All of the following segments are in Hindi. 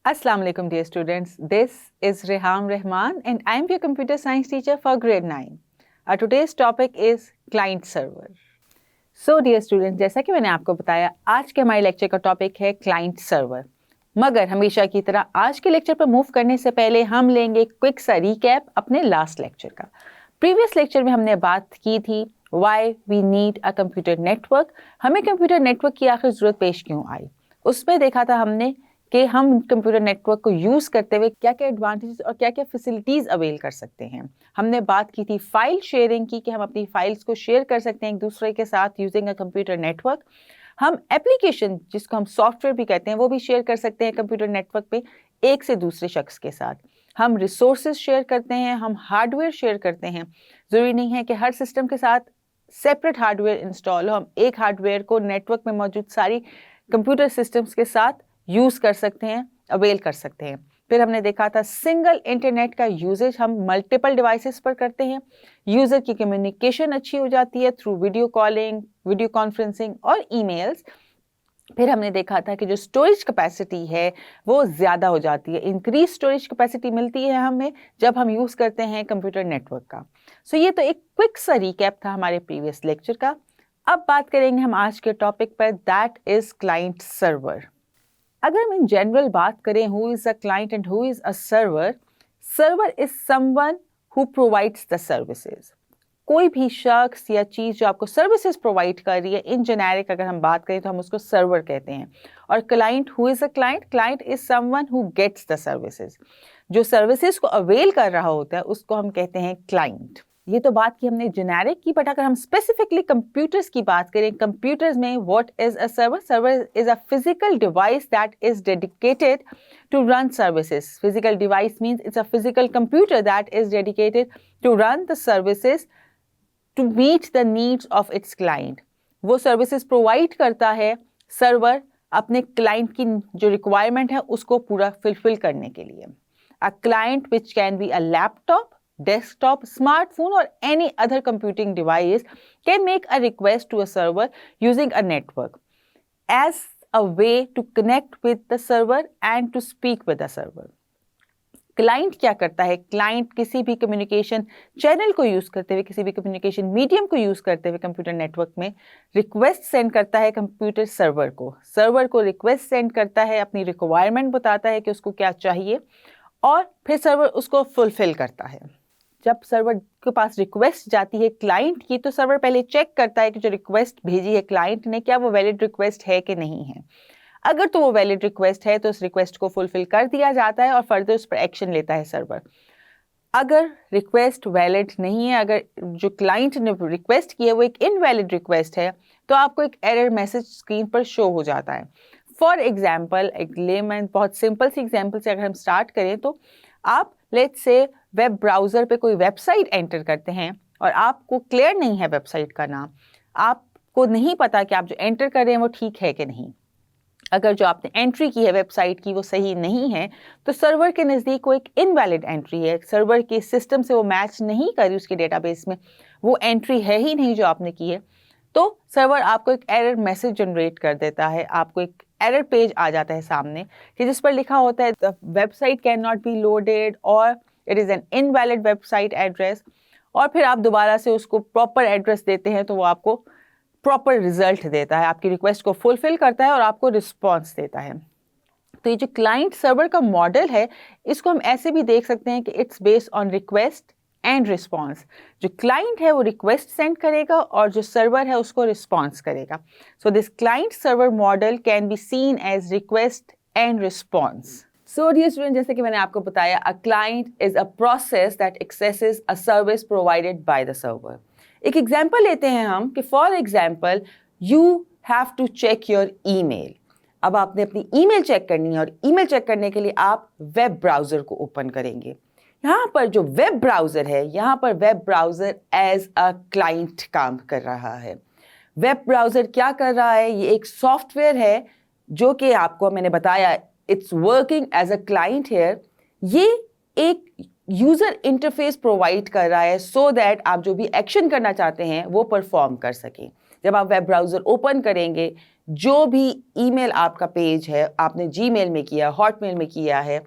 Assalamu alaikum dear students. This is Rehan Rahman and I am your computer science teacher for grade 9. Our today's topic is client server. So dear students, जैसा कि मैंने आपको बताया आज के हमारे लेक्चर का टॉपिक है क्लाइंट सर्वर। मगर हमेशा की तरह आज के लेक्चर पर मूव करने से पहले हम लेंगे क्विक सा रिकैप अपने लास्ट लेक्चर का। प्रीवियस लेक्चर में हमने बात की थी why we need a computer network, हमें कंप्यूटर नेटवर्क की आखिर ज़रूरत पेश क्यों आई। उसमें देखा था हमने कि हम कंप्यूटर नेटवर्क को यूज़ करते हुए क्या क्या एडवांटेजेस और क्या क्या फैसिलिटीज़ अवेल कर सकते हैं। हमने बात की थी फाइल शेयरिंग की कि हम अपनी फाइल्स को शेयर कर सकते हैं एक दूसरे के साथ यूजिंग अ कंप्यूटर नेटवर्क। हम एप्लीकेशन जिसको हम सॉफ्टवेयर भी कहते हैं वो भी शेयर कर सकते हैं कंप्यूटर नेटवर्क पे एक से दूसरे शख्स के साथ। हम रिसोर्सेज शेयर करते हैं, हम हार्डवेयर शेयर करते हैं। ज़रूरी नहीं है कि हर सिस्टम के साथ सेपरेट हार्डवेयर इंस्टॉल हो, हम एक हार्डवेयर को नेटवर्क में मौजूद सारी कंप्यूटर सिस्टम्स के साथ यूज़ कर सकते हैं, अवेल कर सकते हैं। फिर हमने देखा था सिंगल इंटरनेट का यूजेज हम मल्टीपल डिवाइसेस पर करते हैं, यूज़र की कम्युनिकेशन अच्छी हो जाती है through video calling, video conferencing और ईमेल्स। फिर हमने देखा था कि जो स्टोरेज कैपेसिटी है वो ज़्यादा हो जाती है, इंक्रीज स्टोरेज कैपेसिटी मिलती है हमें जब हम यूज़ करते हैं कंप्यूटर नेटवर्क का। सो ये तो एक क्विक सा रिकैप था हमारे प्रीवियस लेक्चर का। अब बात करेंगे हम आज के टॉपिक पर, दैट इज़ क्लाइंट सर्वर। अगर हम इन जनरल बात करें who is a client and who is a server, server is someone who provides the services. कोई भी शख्स या चीज़ जो आपको सर्विसेज प्रोवाइड कर रही है, इन जेनेरिक अगर हम बात करें तो हम उसको सर्वर कहते हैं। और client, who is a client, client is someone who gets the services. जो सर्विसेज को अवेल कर रहा होता है उसको हम कहते हैं क्लाइंट। ये तो बात की हमने जेनेरिक की, बट अगर हम स्पेसिफिकली कंप्यूटर्स की बात करें, कंप्यूटर्स में what is a server? Server is a physical device that is dedicated to run services. Physical device means it's a physical computer that is dedicated to run the services to meet the needs of its client. वो services provide करता है सर्वर अपने client की जो requirement है उसको पूरा fulfill करने के लिए। A client which can be a laptop, desktop, smartphone or any other computing device can make a request to a server using a network as a way to connect with the server and to speak with the server. Client क्या करता है? क्लाइंट किसी भी कम्युनिकेशन चैनल को यूज़ करते हुए, किसी भी कम्युनिकेशन मीडियम को यूज़ करते हुए कंप्यूटर नेटवर्क में रिक्वेस्ट सेंड करता है कंप्यूटर सर्वर को। सर्वर को रिक्वेस्ट सेंड करता है, अपनी रिक्वायरमेंट बताता है कि उसको क्या चाहिए और फिर सर्वर उसको फुलफिल करता है। जब सर्वर के पास रिक्वेस्ट जाती है क्लाइंट की तो सर्वर पहले चेक करता है कि जो रिक्वेस्ट भेजी है क्लाइंट ने क्या वो वैलिड रिक्वेस्ट है कि नहीं है। अगर तो वो वैलिड रिक्वेस्ट है तो उस रिक्वेस्ट को फुलफिल कर दिया जाता है और फर्दर उस पर एक्शन लेता है सर्वर। अगर रिक्वेस्ट वैलिड नहीं है, अगर जो क्लाइंट ने रिक्वेस्ट की है वो एक इनवैलिड रिक्वेस्ट है तो आपको एक एरर मैसेज स्क्रीन पर शो हो जाता है। फॉर एग्जाम्पल, एक लेमैन बहुत सिंपल सी एग्जाम्पल से अगर हम स्टार्ट करें तो आप लेट्स से वेब ब्राउज़र पे कोई वेबसाइट एंटर करते हैं और आपको क्लियर नहीं है वेबसाइट का नाम, आपको नहीं पता कि आप जो एंटर कर रहे हैं वो ठीक है कि नहीं। अगर जो आपने एंट्री की है वेबसाइट की वो सही नहीं है तो सर्वर के नज़दीक वो एक इनवैलिड एंट्री है, सर्वर के सिस्टम से वो मैच नहीं करी, उसके डेटाबेस में वो एंट्री है ही नहीं जो आपने की है। तो सर्वर आपको एक एरर मैसेज जनरेट कर देता है, आपको एक एरर पेज आ जाता है सामने कि जिस पर लिखा होता है the website can not be loaded और it is an invalid website address. और फिर आप दोबारा से उसको प्रॉपर एड्रेस देते हैं तो वो आपको प्रॉपर रिजल्ट देता है, आपकी रिक्वेस्ट को फुलफिल करता है और आपको रिस्पॉन्स देता है। तो ये जो क्लाइंट सर्वर का मॉडल है इसको हम ऐसे भी देख सकते हैं कि it's based on request and response. जो क्लाइंट है वो रिक्वेस्ट सेंड करेगा और जो सर्वर है उसको रिस्पॉन्स करेगा। So this client server model can be seen as request and response. So dear student, जैसे कि मैंने आपको बताया, a client is a process that accesses a service provided by the server. एक एग्जाम्पल लेते हैं हम कि for example you have to check your email. अब आपने अपनी ईमेल चेक करनी है और ईमेल चेक करने के लिए आप वेब ब्राउज़र को ओपन करेंगे। यहाँ पर जो वेब ब्राउज़र है, यहाँ पर web browser as a client काम कर रहा है। वेब ब्राउज़र क्या कर रहा है? ये एक सॉफ्टवेयर है जो कि आपको मैंने बताया it's working as a client here. ये एक यूज़र इंटरफेस प्रोवाइड कर रहा है सो दैट आप जो भी एक्शन करना चाहते हैं वो परफॉर्म कर सकें। जब आप वेब ब्राउज़र ओपन करेंगे, जो भी ईमेल आपका पेज है, आपने जीमेल में किया, हॉटमेल में किया है,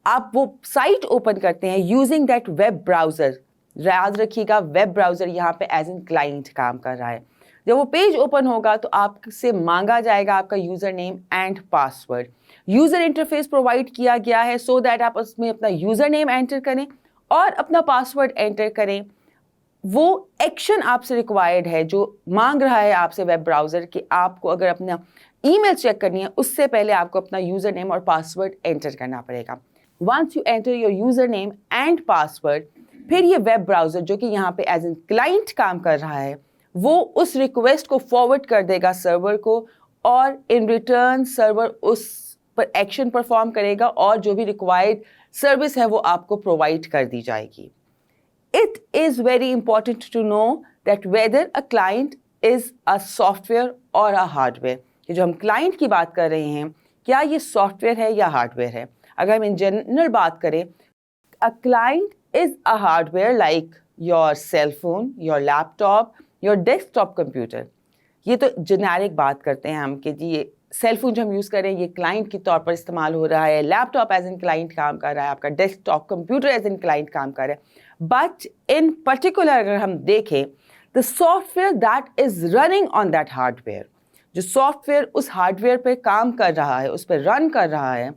आप वो साइट ओपन करते हैं यूजिंग दैट वेब ब्राउज़र। याद रखिएगा, वेब ब्राउज़र यहाँ पे एज एन क्लाइंट काम कर रहा है। जब वो पेज ओपन होगा तो आपसे मांगा जाएगा आपका user name and password. User interface provide किया गया है सो दैट आप उसमें अपना यूज़र नेम एंटर करें और अपना पासवर्ड एंटर करें। वो एक्शन आपसे रिक्वायर्ड है जो मांग रहा है आपसे वेब ब्राउज़र कि आपको अगर अपना ईमेल चेक करनी है उससे पहले आपको अपना यूज़र नेम और पासवर्ड एंटर करना पड़ेगा। Once you enter your user name and password, फिर ये वेब ब्राउज़र जो कि यहाँ पे एज एन क्लाइंट काम कर रहा है, वो उस रिक्वेस्ट को फॉरवर्ड कर देगा सर्वर को और इन रिटर्न सर्वर उस पर एक्शन परफॉर्म करेगा और जो भी रिक्वायर्ड सर्विस है वो आपको प्रोवाइड कर दी जाएगी। It is very important to know that whether a client is a software or a hardware। ये जो हम क्लाइंट की बात कर रहे हैं, क्या ये सॉफ्टवेयर है या हार्डवेयर है? अगर हम इन जनरल बात करें, a client is a hardware like your cell phone, your laptop, your desktop computer। ये तो जेनेरिक बात करते हैं हम कि जी ये सेल फोन जो हम यूज़ कर रहे हैं ये क्लाइंट के तौर पर इस्तेमाल हो रहा है, लैपटॉप एज एन क्लाइंट काम कर रहा है, आपका desktop computer as an client काम कर रहा है। बट इन पर्टिकुलर अगर हम देखें, the software that is running on that hardware, जो सॉफ्टवेयर उस हार्डवेयर पे काम कर रहा है, उस पर रन कर रहा है,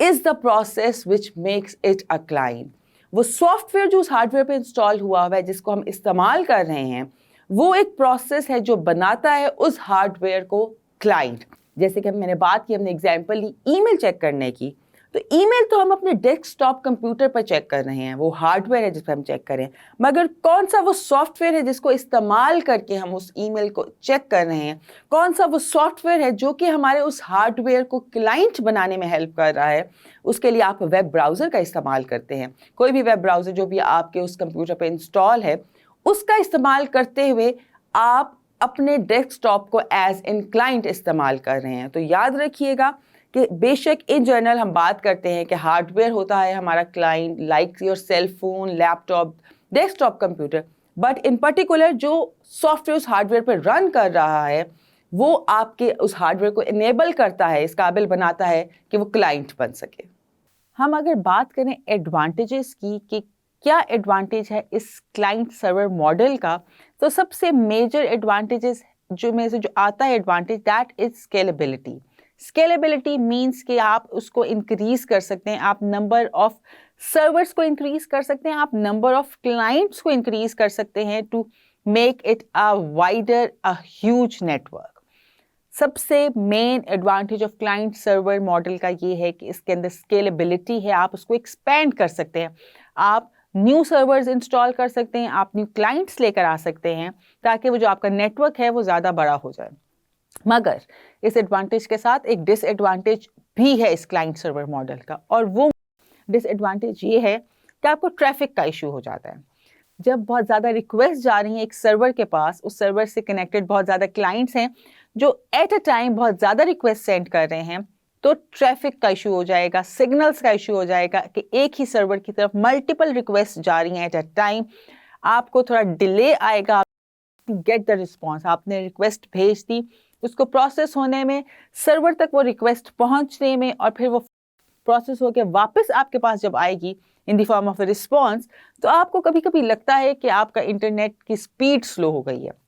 is the process which makes it a client. वो सॉफ्टवेयर जो उस हार्डवेयर पे इंस्टॉल हुआ हुआ है जिसको हम इस्तेमाल कर रहे हैं, वो एक प्रोसेस है जो बनाता है उस हार्डवेयर को क्लाइंट। जैसे कि मैंने बात की, हमने एग्जांपल ली ईमेल चेक करने की, तो ईमेल तो हम अपने डेस्कटॉप कंप्यूटर पर चेक कर रहे हैं, वो हार्डवेयर है जिस पर हम चेक करें, मगर कौन सा वो सॉफ्टवेयर है जिसको इस्तेमाल करके हम उस ईमेल को चेक कर रहे हैं, कौन सा वो सॉफ्टवेयर है जो कि हमारे उस हार्डवेयर को क्लाइंट बनाने में हेल्प कर रहा है, उसके लिए आप वेब ब्राउज़र का इस्तेमाल करते हैं। कोई भी वेब ब्राउज़र जो भी आपके उस कंप्यूटर पर इंस्टॉल है, उसका इस्तेमाल करते हुए आप अपने डेस्कटॉप को एज इन क्लाइंट इस्तेमाल कर रहे हैं। तो याद रखिएगा कि बेशक इन जनरल हम बात करते हैं कि हार्डवेयर होता है हमारा client, like your cell phone, laptop, desktop computer, but in particular जो सॉफ्टवेयर उस हार्डवेयर पर रन कर रहा है वो आपके उस हार्डवेयर को इनेबल करता है, इस काबिल बनाता है कि वो क्लाइंट बन सके। हम अगर बात करें एडवांटेजेस की कि क्या एडवांटेज है इस क्लाइंट सर्वर मॉडल का, तो सबसे मेजर एडवांटेजेस जो में से जो आता है advantage, that is scalability. Scalability means कि आप उसको इंक्रीज कर सकते हैं, आप नंबर ऑफ सर्वर्स को इंक्रीज कर सकते हैं, आप नंबर ऑफ क्लाइंट्स को इंक्रीज कर सकते हैं to make it a wider, a huge network. सबसे main advantage of client server model का ये है कि इसके अंदर स्केलेबिलिटी है, आप उसको एक्सपेंड कर सकते हैं, आप न्यू सर्वर्स इंस्टॉल कर सकते हैं, आप न्यू क्लाइंट्स लेकर आ सकते हैं ताकि वो जो आपका नेटवर्क है वो ज़्यादा बड़ा हो जाए। मगर इस एडवांटेज के साथ एक डिसएडवांटेज भी है इस क्लाइंट सर्वर मॉडल का, और वो डिसएडवांटेज ये है कि आपको ट्रैफिक का इशू हो जाता है। जब बहुत ज़्यादा रिक्वेस्ट जा रही हैं एक सर्वर के पास, उस सर्वर से कनेक्टेड बहुत ज़्यादा क्लाइंट्स हैं जो एट अ टाइम बहुत ज़्यादा रिक्वेस्ट सेंड कर रहे हैं, तो ट्रैफिक का इशू हो जाएगा, सिग्नल्स का इशू हो जाएगा कि एक ही सर्वर की तरफ मल्टीपल रिक्वेस्ट जा रही हैं एट अ टाइम, आपको थोड़ा डिले आएगा गेट द रिस्पॉन्स। आपने रिक्वेस्ट भेज दी, उसको प्रोसेस होने में, सर्वर तक वो रिक्वेस्ट पहुंचने में, और फिर वो प्रोसेस होकर वापस आपके पास जब आएगी in the form of a response, तो आपको कभी कभी लगता है कि आपका इंटरनेट की स्पीड स्लो हो गई है।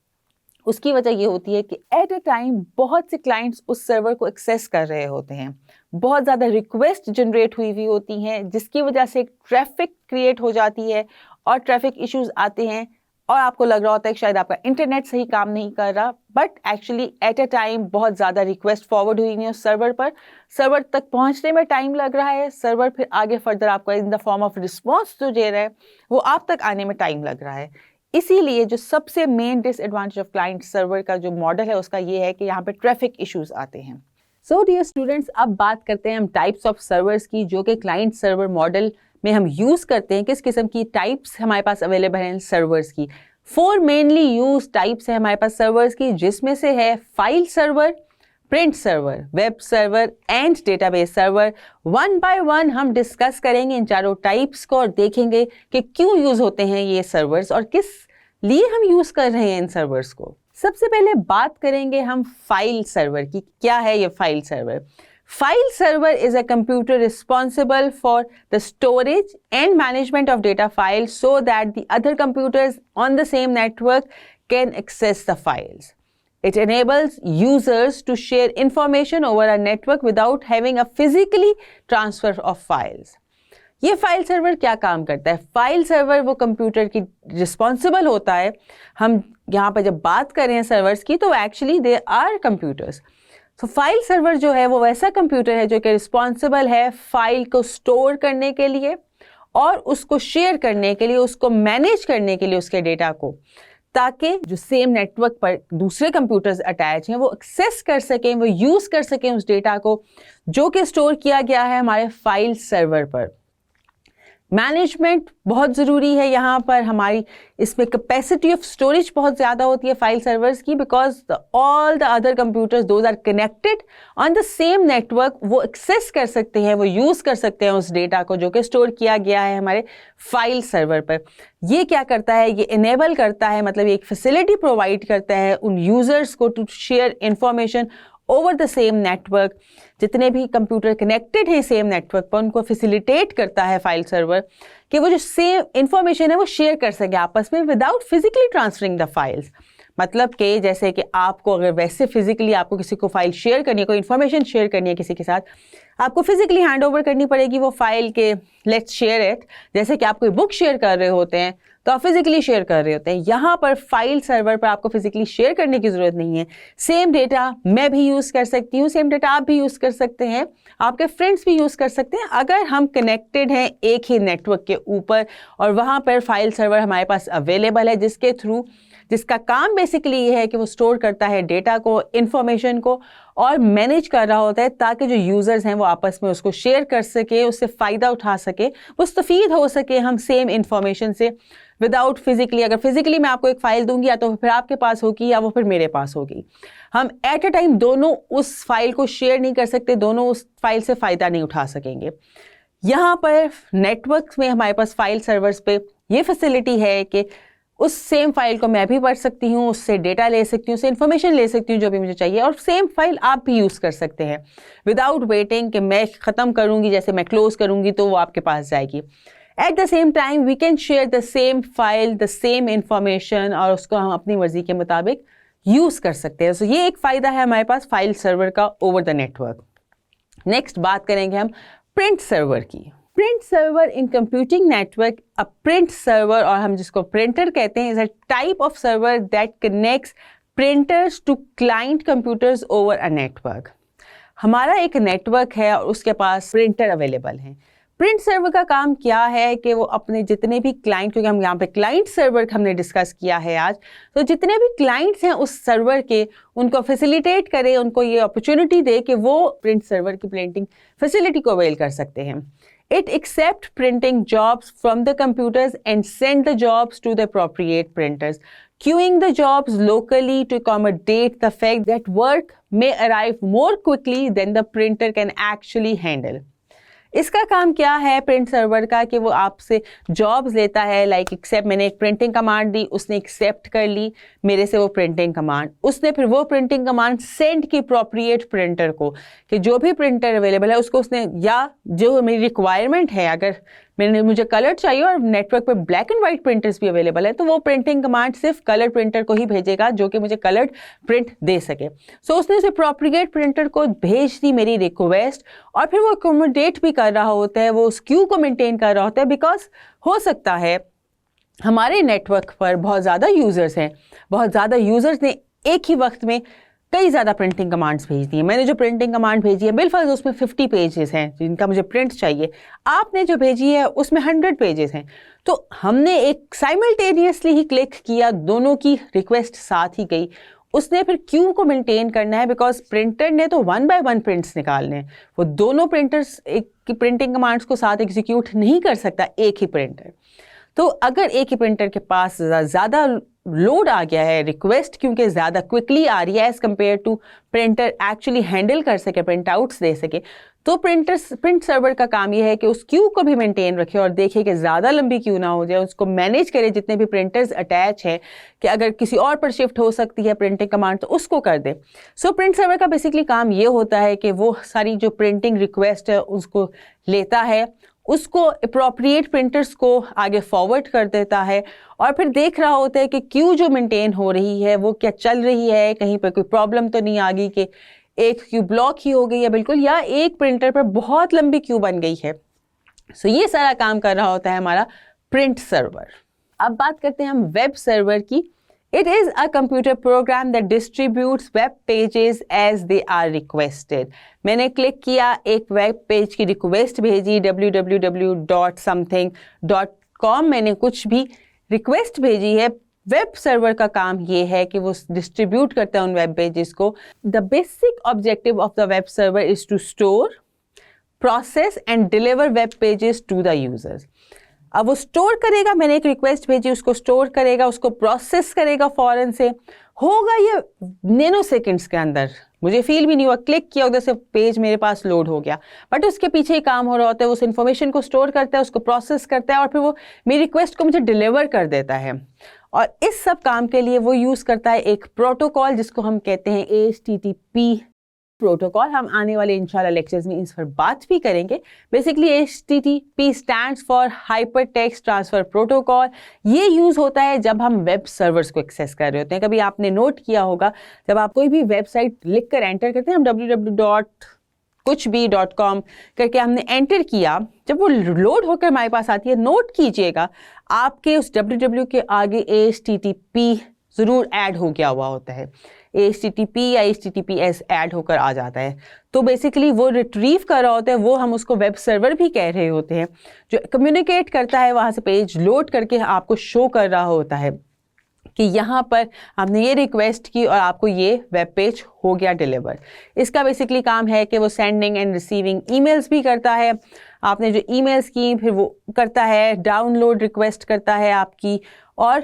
उसकी वजह ये होती है कि एट अ टाइम बहुत से क्लाइंट्स उस सर्वर को एक्सेस कर रहे होते हैं, बहुत ज़्यादा रिक्वेस्ट जनरेट हुई होती हैं, जिसकी वजह से ट्रैफिक क्रिएट हो जाती है और ट्रैफिक इश्यूज आते हैं, और आपको लग रहा होता है कि शायद आपका इंटरनेट सही काम नहीं कर रहा, but actually at a time बहुत ज़्यादा रिक्वेस्ट फॉरवर्ड हुई नहीं उस सर्वर पर, सर्वर तक पहुंचने में टाइम लग रहा है, सर्वर फिर आगे फर्दर आपका in the form of response जो दे रहा है वो आप तक आने में टाइम लग रहा है। इसीलिए जो सबसे main disadvantage of client server का जो मॉडल है उसका ये है कि यहाँ पे ट्रैफिक इश्यूज आते हैं। सो डियर स्टूडेंट्स, अब बात करते हैं हम टाइप्स ऑफ सर्वर्स की जो कि क्लाइंट सर्वर मॉडल में हम यूज़ करते हैं। किस किस्म की टाइप्स हमारे पास अवेलेबल हैं सर्वर्स की। 4 मेनली यूज टाइप्स है हमारे पास सर्वर्स की, जिसमें से है file server, print server, web server and database server. One by one हम डिस्कस करेंगे इन चारों टाइप्स को और देखेंगे कि क्यों यूज होते हैं ये सर्वर्स और किस लिए हम यूज कर रहे हैं इन सर्वर्स को। सबसे पहले बात करेंगे हम फाइल सर्वर की। क्या है ये file server? File server is a computer responsible for the storage and management of data files so that the other computers on the same network can access the files. It enables users to share information over a network without having a physically transfer of files. ये फाइल सर्वर क्या काम करता है? फाइल सर्वर वो कंप्यूटर की रिस्पॉन्सिबल होता है. हम यहाँ पर जब बात कर रहे हैं सर्वर्स की तो एक्चुअली दे आर कंप्यूटर्स. तो फाइल सर्वर जो है वो वैसा कंप्यूटर है जो कि रिस्पॉन्सिबल है फाइल को स्टोर करने के लिए और उसको शेयर करने के लिए, उसको मैनेज करने के लिए उसके डेटा को, ताकि जो सेम नेटवर्क पर दूसरे कंप्यूटर्स अटैच हैं वो एक्सेस कर सकें, वो यूज़ कर सकें उस डेटा को जो कि स्टोर किया गया है हमारे फाइल सर्वर पर. मैनेजमेंट बहुत ज़रूरी है यहाँ पर. हमारी इसमें कैपेसिटी ऑफ स्टोरेज बहुत ज़्यादा होती है फाइल सर्वर्स की, because all the other computers those are connected on the same network. वो एक्सेस कर सकते हैं, वो यूज़ कर सकते हैं उस डेटा को जो कि स्टोर किया गया है हमारे फाइल सर्वर पर. ये क्या करता है? ये इनेबल करता है, मतलब एक फैसिलिटी प्रोवाइड करता है उन यूज़र्स को to share information over the same network. जितने भी कंप्यूटर कनेक्टेड हैं सेम नेटवर्क पर उनको फैसिलिटेट करता है फाइल सर्वर कि वो जो सेम इंफॉर्मेशन है वो शेयर कर सके आपस में without physically transferring the files. मतलब कि जैसे कि आपको अगर वैसे फिजिकली आपको किसी को फाइल शेयर करनी है, कोई इन्फॉर्मेशन शेयर करनी है किसी के साथ, आपको फिजिकली हैंड ओवर करनी पड़ेगी वो फाइल के लेट्स शेयर इट. जैसे कि आप कोई बुक शेयर कर रहे होते हैं तो आप फिजिकली शेयर कर रहे होते हैं. यहाँ पर फाइल सर्वर पर आपको फिजिकली शेयर करने की ज़रूरत नहीं है. सेम डेटा मैं भी यूज़ कर सकती हूँ, सेम डेटा आप भी यूज़ कर सकते हैं, आपके फ्रेंड्स भी यूज़ कर सकते हैं अगर हम कनेक्टेड हैं एक ही नेटवर्क के ऊपर और वहाँ पर फाइल सर्वर हमारे पास अवेलेबल है जिसका काम बेसिकली ये है कि वो स्टोर करता है डेटा को, इन्फॉर्मेशन को और मैनेज कर रहा होता है ताकि जो यूज़र्स हैं वो आपस में उसको शेयर कर सके, उससे फ़ायदा उठा सके, मुस्तफ़ीद हो सके हम सेम इन्फॉर्मेशन से विदाउट फिजिकली. अगर फिजिकली मैं आपको एक फ़ाइल दूंगी या तो फिर आपके पास होगी या वो फिर मेरे पास होगी. हम एट अ टाइम दोनों उस फाइल को शेयर नहीं कर सकते, दोनों उस फाइल से फ़ायदा नहीं उठा सकेंगे. यहाँ पर नेटवर्क में हमारे पास फाइल सर्वर्स पे ये फैसिलिटी है कि उस सेम फाइल को मैं भी पढ़ सकती हूँ, उससे डेटा ले सकती हूँ, उससे इन्फॉर्मेशन ले सकती हूँ जो भी मुझे चाहिए, और सेम फाइल आप भी यूज़ कर सकते हैं विदाउट वेटिंग कि मैं ख़त्म करूँगी, जैसे मैं क्लोज़ करूँगी तो वो आपके पास जाएगी. At the same time we can share the same file, the same information, और उसको हम अपनी मर्ज़ी के मुताबिक यूज़ कर सकते हैं. सो ये एक फ़ायदा है हमारे पास फाइल सर्वर का ओवर द नेटवर्क. नेक्स्ट बात करेंगे हम प्रिंट सर्वर की. Print server in computing network, a print server और हम जिसको प्रिंटर कहते हैं, is a type of server that connects printers to client computers over a network. हमारा एक नेटवर्क है और उसके पास प्रिंटर अवेलेबल हैं. प्रिंट सर्वर का काम क्या है कि वो अपने जितने भी क्लाइंट, क्योंकि हम यहाँ पे क्लाइंट सर्वर हमने डिस्कस किया है आज, तो जितने भी क्लाइंट्स हैं उस सर्वर के उनको फैसिलिटेट करे, उनको ये अपॉर्चुनिटी दे कि वो प्रिंट सर्वर की प्रिंटिंग फैसिलिटी को अवेल कर सकते हैं. It accepts printing jobs from the computers and send the jobs to the appropriate printers, queuing the jobs locally to accommodate the fact that work may arrive more quickly than the printer can actually handle. इसका काम क्या है प्रिंट सर्वर का कि वो आपसे जॉब्स लेता है. लाइक एक्सेप्ट, मैंने एक प्रिंटिंग कमांड दी, उसने एक्सेप्ट कर ली मेरे से वो प्रिंटिंग कमांड, उसने फिर वो प्रिंटिंग कमांड सेंड की अप्रोप्रिएट प्रिंटर को कि जो भी प्रिंटर अवेलेबल है उसको उसने, या जो मेरी रिक्वायरमेंट है, अगर मुझे कलर चाहिए और नेटवर्क पे ब्लैक एंड वाइट प्रिंटर्स भी अवेलेबल है तो वो प्रिंटिंग कमांड सिर्फ कलर प्रिंटर को ही भेजेगा जो कि मुझे कलर्ड प्रिंट दे सके. सो उसने उस अप्रोप्रिएट प्रिंटर को भेज दी मेरी रिक्वेस्ट, और फिर वो अकोमोडेट भी कर रहा होता है, वो उस क्यू को मेंटेन कर रहा होता है, बिकॉज हो सकता है हमारे नेटवर्क पर बहुत ज़्यादा यूज़र्स हैं, बहुत ज़्यादा यूज़र्स ने एक ही वक्त में कई ज़्यादा प्रिंटिंग कमांड्स भेज दी हैं. मैंने जो प्रिंटिंग कमांड भेजी है बिलफर्ज उसमें 50 पेजेस हैं जिनका मुझे प्रिंट चाहिए, आपने जो भेजी है उसमें 100 पेजेस हैं. तो हमने एक साइमल्टेनियसली ही क्लिक किया, दोनों की रिक्वेस्ट साथ ही गई. उसने फिर क्यू को मेंटेन करना है बिकॉज प्रिंटर ने तो 1 बाय 1 प्रिंट्स निकालने हैं. वो दोनों प्रिंटर्स एक की प्रिंटिंग कमांड्स को साथ एग्जीक्यूट नहीं कर सकता एक ही प्रिंटर. तो अगर एक ही प्रिंटर के पास ज़्यादा लोड आ गया है, रिक्वेस्ट क्योंकि ज़्यादा क्विकली आ रही है as compare to printer actually handle कर सके, प्रिंट आउट्स दे सके, तो प्रिंट सर्वर का काम ये है कि उस क्यू को भी मेंटेन रखे और देखे कि ज़्यादा लंबी क्यू ना हो जाए, उसको मैनेज करे, जितने भी प्रिंटर्स अटैच हैं कि अगर किसी और पर शिफ्ट हो सकती है प्रिंटिंग कमांड तो उसको कर दे। सो प्रिंट सर्वर का बेसिकली काम ये होता है कि वो सारी जो प्रिंटिंग रिक्वेस्ट है उसको लेता है, उसको अप्रोप्रिएट प्रिंटर्स को आगे फॉरवर्ड कर देता है और फिर देख रहा होता है कि क्यू जो मेंटेन हो रही है वो क्या चल रही है, कहीं पर कोई प्रॉब्लम तो नहीं आ गई कि एक क्यू ब्लॉक ही हो गई है बिल्कुल, या एक प्रिंटर पर बहुत लंबी क्यू बन गई है। सो ये सारा काम कर रहा होता है हमारा प्रिंट सर्वर। अब बात करते हैं हम वेब सर्वर की। It is a computer program that distributes web pages as they are requested. मैंने क्लिक किया, एक वेब पेज की रिक्वेस्ट भेजी www.something.com, मैंने कुछ भी रिक्वेस्ट भेजी है। वेब सर्वर का काम ये है कि वो डिस्ट्रीब्यूट करता है उन वेब पेजेस को। The basic objective of the web server is to store, process and deliver web pages to the users. अब वो स्टोर करेगा, मैंने एक रिक्वेस्ट भेजी, उसको स्टोर करेगा, उसको प्रोसेस करेगा, फौरन से होगा ये नैनो सेकेंड्स के अंदर, मुझे फील भी नहीं हुआ, क्लिक किया उधर से पेज मेरे पास लोड हो गया, बट उसके पीछे ही काम हो रहा होता है। उस इन्फॉर्मेशन को स्टोर करता है, उसको प्रोसेस करता है और फिर वो मेरी रिक्वेस्ट को मुझे डिलीवर कर देता है। और इस सब काम के लिए वो यूज़ करता है एक प्रोटोकॉल जिसको हम कहते हैं HTTP प्रोटोकॉल। हम आने वाले इंशाल्लाह लेक्चर्स में इस पर बात भी करेंगे। Basically HTTP stands for hyper text transfer protocol. ये यूज़ होता है जब हम वेब सर्वर्स को एक्सेस कर रहे होते हैं। कभी आपने नोट किया होगा, जब आप कोई भी वेबसाइट लिख कर एंटर करते हैं, हम www.kuchbhi.com करके हमने एंटर किया, जब वो लोड होकर हमारे पास आती है, नोट कीजिएगा आपके उस www के आगे HTTP ज़रूर ऐड हो गया हुआ होता है। HTTP या HTTPS ऐड होकर आ जाता है। तो बेसिकली वो रिट्रीव कर रहा होता है, वो हम उसको वेब सर्वर भी कह रहे होते हैं, जो कम्युनिकेट करता है, वहाँ से पेज लोड करके आपको शो कर रहा होता है कि यहाँ पर आपने ये रिक्वेस्ट की और आपको ये वेब पेज हो गया डिलीवर। इसका बेसिकली काम है कि वो सेंडिंग एंड रिसीविंग ईमेल्स भी करता है। आपने जो ईमेल्स की फिर वो करता है, डाउनलोड रिक्वेस्ट करता है आपकी, और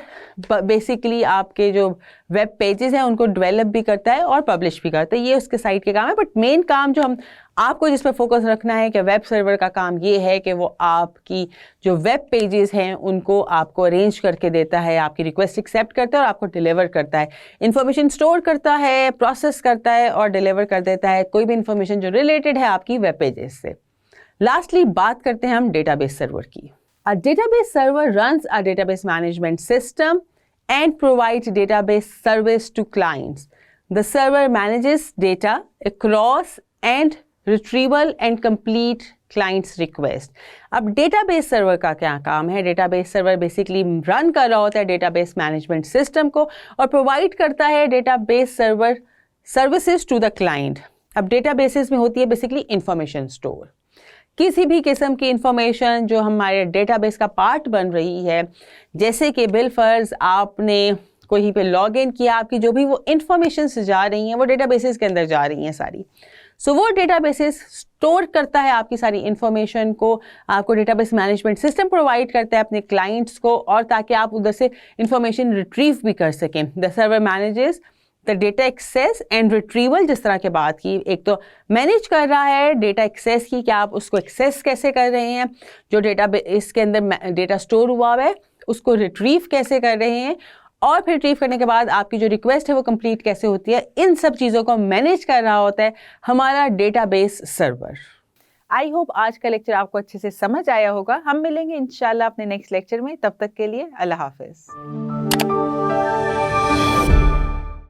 बेसिकली आपके जो वेब पेजेस हैं उनको डेवलप भी करता है और पब्लिश भी करता है। ये उसके साइट के काम है। बट मेन काम जो हम आपको जिस पर फोकस रखना है कि वेब सर्वर का काम ये है कि वो आपकी जो वेब पेजेस हैं उनको आपको अरेंज करके देता है, आपकी रिक्वेस्ट एक्सेप्ट करता है और आपको डिलीवर करता है। इन्फॉर्मेशन स्टोर करता है, प्रोसेस करता है और डिलीवर कर देता है कोई भी इन्फॉर्मेशन जो रिलेटेड है आपकी वेब पेजेस से। लास्टली बात करते हैं हम डेटाबेस सर्वर की। A database server runs a database management system and provides database service to clients. The server manages data across and retrieval and complete clients request. अब database server का क्या काम है? database server basically run कर रहा होता है database management system को और provide करता है database server services to the client. अब databases में होती है basically information store. किसी भी किस्म की इंफॉर्मेशन जो हमारे डेटाबेस का पार्ट बन रही है, जैसे कि बिल फर्ज आपने कोई पे लॉग इन किया, आपकी जो भी वो इंफॉर्मेशन जा रही हैं वो डेटाबेसेस के अंदर जा रही हैं सारी। सो वो डेटाबेसेस स्टोर करता है आपकी सारी इंफॉर्मेशन को, आपको डेटाबेस मैनेजमेंट सिस्टम प्रोवाइड करता है अपने क्लाइंट्स को, और ताकि आप उधर से इंफॉर्मेशन रिट्रीव भी कर सकें। The server manages the data access and retrieval, जिस तरह के बात की, एक तो मैनेज कर रहा है डेटा एक्सेस की, कि आप उसको एक्सेस कैसे कर रहे हैं, जो डेटा इसके अंदर डेटा स्टोर हुआ है उसको रिट्रीव कैसे कर रहे हैं, और फिर रिट्रीव करने के बाद आपकी जो रिक्वेस्ट है वो कंप्लीट कैसे होती है, इन सब चीज़ों को मैनेज कर रहा होता है हमारा डेटाबेस सर्वर। आई होप आज का लेक्चर आपको अच्छे से समझ आया होगा। हम मिलेंगे इंशाल्लाह अपने नेक्स्ट लेक्चर में, तब तक के लिए अल्लाह हाफिज़।